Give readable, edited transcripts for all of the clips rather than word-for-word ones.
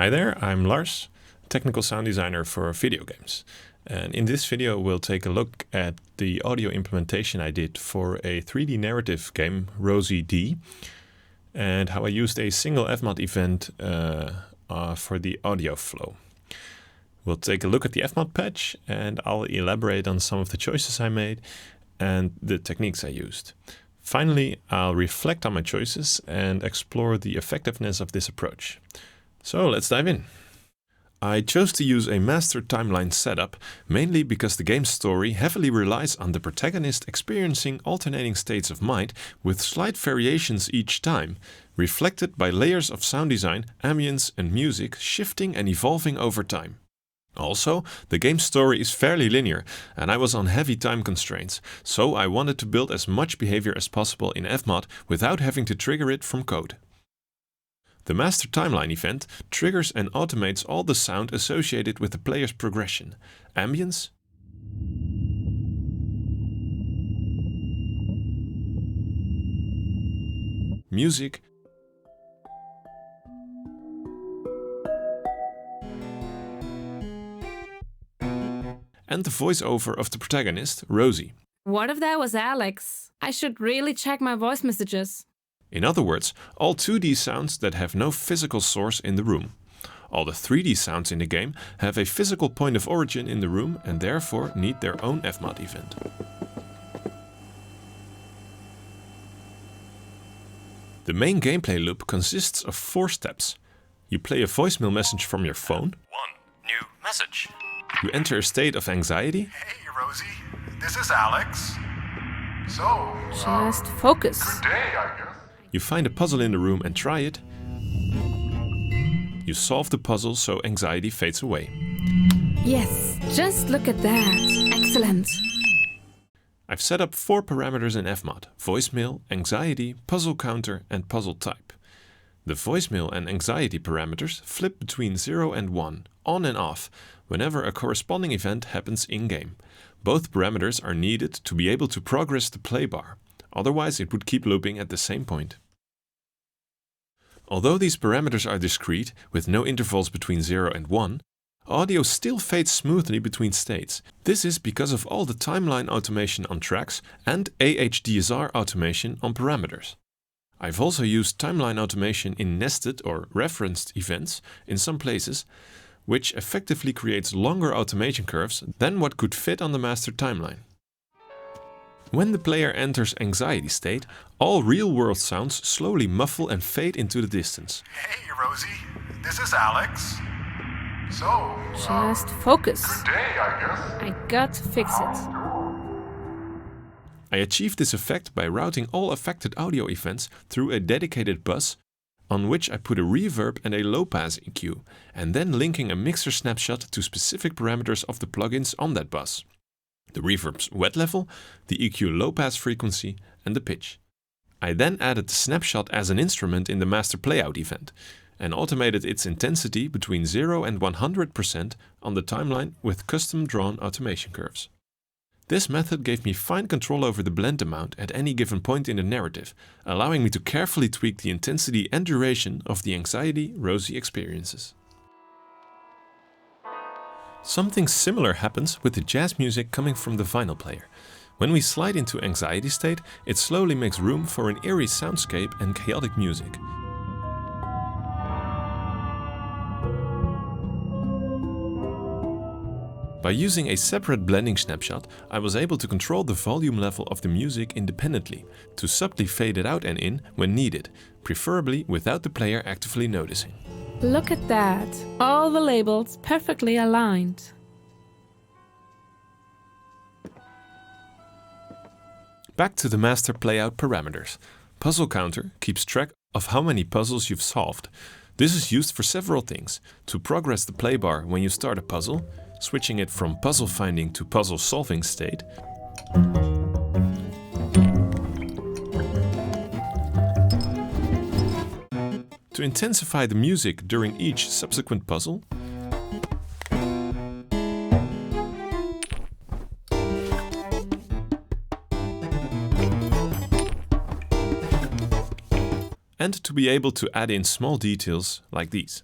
Hi there, I'm Lars, technical sound designer for video games. And in this video we'll take a look at the audio implementation I did for a 3D narrative game, Rosie D, and how I used a single FMOD event for the audio flow. We'll take a look at the FMOD patch and I'll elaborate on some of the choices I made and the techniques I used. Finally, I'll reflect on my choices and explore the effectiveness of this approach. So let's dive in. I chose to use a master timeline setup mainly because the game's story heavily relies on the protagonist experiencing alternating states of mind with slight variations each time, reflected by layers of sound design, ambience and music shifting and evolving over time. Also, the game's story is fairly linear and I was on heavy time constraints, so I wanted to build as much behavior as possible in FMOD without having to trigger it from code. The master timeline event triggers and automates all the sound associated with the player's progression, ambience, music, and the voiceover of the protagonist, Rosie. What if that was Alex? I should really check my voice messages. In other words, all 2D sounds that have no physical source in the room. All the 3D sounds in the game have a physical point of origin in the room and therefore need their own FMOD event. The main gameplay loop consists of 4 steps. You play a voicemail message from your phone. 1 new message. You enter a state of anxiety. Hey Rosie, this is Alex. So, Just focus. good day, I guess. You find a puzzle in the room and try it. You solve the puzzle so anxiety fades away. Yes, just look at that. Excellent. I've set up 4 parameters in FMOD: voicemail, anxiety, puzzle counter and puzzle type. The voicemail and anxiety parameters flip between 0 and 1, on and off, whenever a corresponding event happens in-game. Both parameters are needed to be able to progress the play bar, otherwise it would keep looping at the same point. Although these parameters are discrete, with no intervals between 0 and 1, audio still fades smoothly between states. This is because of all the timeline automation on tracks and AHDSR automation on parameters. I've also used timeline automation in nested or referenced events in some places, which effectively creates longer automation curves than what could fit on the master timeline. When the player enters anxiety state, all real-world sounds slowly muffle and fade into the distance. Hey Rosie, this is Alex. So, Just focus. good day, I guess. I got to fix it. I achieved this effect by routing all affected audio events through a dedicated bus on which I put a reverb and a low-pass EQ, and then linking a mixer snapshot to specific parameters of the plugins on that bus. The reverb's wet level, the EQ low-pass frequency and the pitch. I then added the snapshot as an instrument in the master playout event and automated its intensity between 0 and 100% on the timeline with custom-drawn automation curves. This method gave me fine control over the blend amount at any given point in the narrative, allowing me to carefully tweak the intensity and duration of the anxiety Rosie experiences. Something similar happens with the jazz music coming from the vinyl player. When we slide into anxiety state, it slowly makes room for an eerie soundscape and chaotic music. By using a separate blending snapshot, I was able to control the volume level of the music independently, to subtly fade it out and in when needed, preferably without the player actively noticing. Look at that. All the labels perfectly aligned. Back to the master playout parameters. Puzzle counter keeps track of how many puzzles you've solved. This is used for several things: to progress the play bar when you start a puzzle, switching it from puzzle finding to puzzle solving state, to intensify the music during each subsequent puzzle, and to be able to add in small details like these.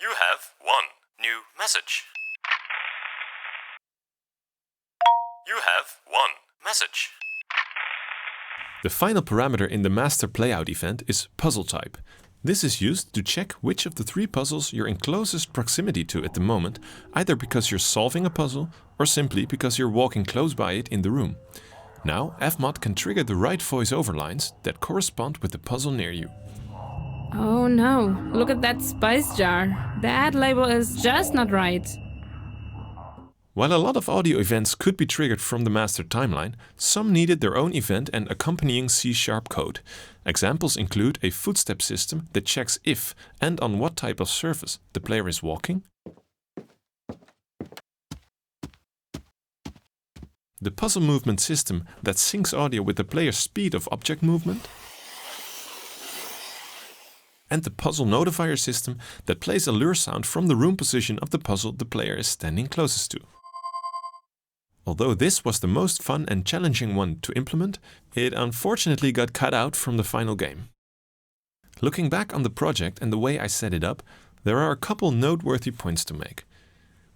You have one new message. You have one message. The final parameter in the master playout event is puzzle type. This is used to check which of the 3 puzzles you're in closest proximity to at the moment, either because you're solving a puzzle or simply because you're walking close by it in the room. Now, FMOD can trigger the right voice-over lines that correspond with the puzzle near you. Oh no, look at that spice jar. That label is just not right. While a lot of audio events could be triggered from the master timeline, some needed their own event and accompanying C# code. Examples include a footstep system that checks if and on what type of surface the player is walking, the puzzle movement system that syncs audio with the player's speed of object movement, and the puzzle notifier system that plays a lure sound from the room position of the puzzle the player is standing closest to. Although this was the most fun and challenging one to implement, it unfortunately got cut out from the final game. Looking back on the project and the way I set it up, there are a couple noteworthy points to make.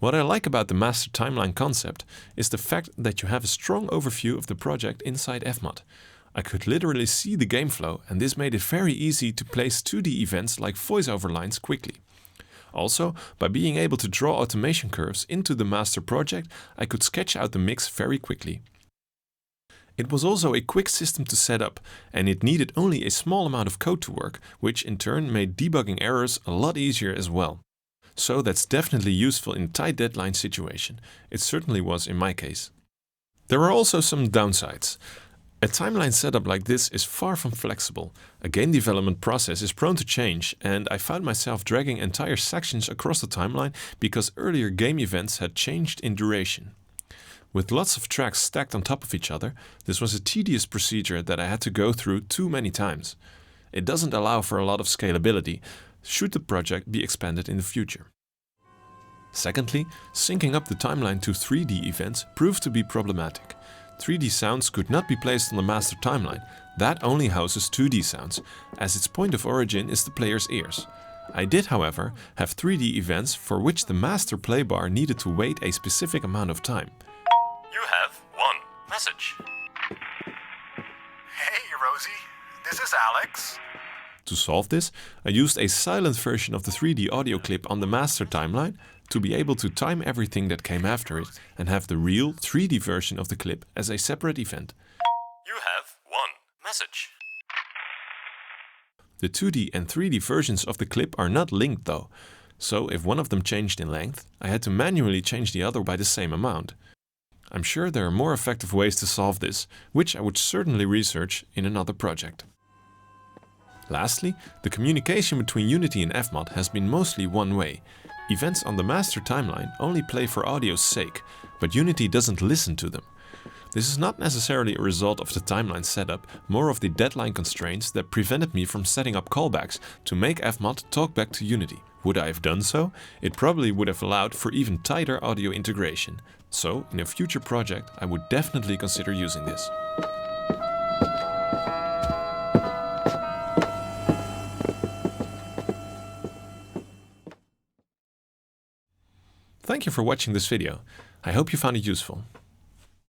What I like about the master timeline concept is the fact that you have a strong overview of the project inside FMOD. I could literally see the game flow, and this made it very easy to place 2D events like voiceover lines quickly. Also, by being able to draw automation curves into the master project, I could sketch out the mix very quickly. It was also a quick system to set up, and it needed only a small amount of code to work, which in turn made debugging errors a lot easier as well. So that's definitely useful in a tight deadline situation. It certainly was in my case. There are also some downsides. A timeline setup like this is far from flexible. A game development process is prone to change, and I found myself dragging entire sections across the timeline because earlier game events had changed in duration. With lots of tracks stacked on top of each other, this was a tedious procedure that I had to go through too many times. It doesn't allow for a lot of scalability, should the project be expanded in the future. Secondly, syncing up the timeline to 3D events proved to be problematic. 3D sounds could not be placed on the master timeline. That only houses 2D sounds, as its point of origin is the player's ears. I did, however, have 3D events for which the master play bar needed to wait a specific amount of time. You have one message. Hey, Rosie. This is Alex. To solve this, I used a silent version of the 3D audio clip on the master timeline to be able to time everything that came after it and have the real 3D version of the clip as a separate event. You have one message. The 2D and 3D versions of the clip are not linked though, so if one of them changed in length, I had to manually change the other by the same amount. I'm sure there are more effective ways to solve this, which I would certainly research in another project. Lastly, the communication between Unity and FMOD has been mostly one way. Events on the master timeline only play for audio's sake, but Unity doesn't listen to them. This is not necessarily a result of the timeline setup, more of the deadline constraints that prevented me from setting up callbacks to make FMOD talk back to Unity. Would I have done so? It probably would have allowed for even tighter audio integration. So, in a future project, I would definitely consider using this. Thank you for watching this video. I hope you found it useful.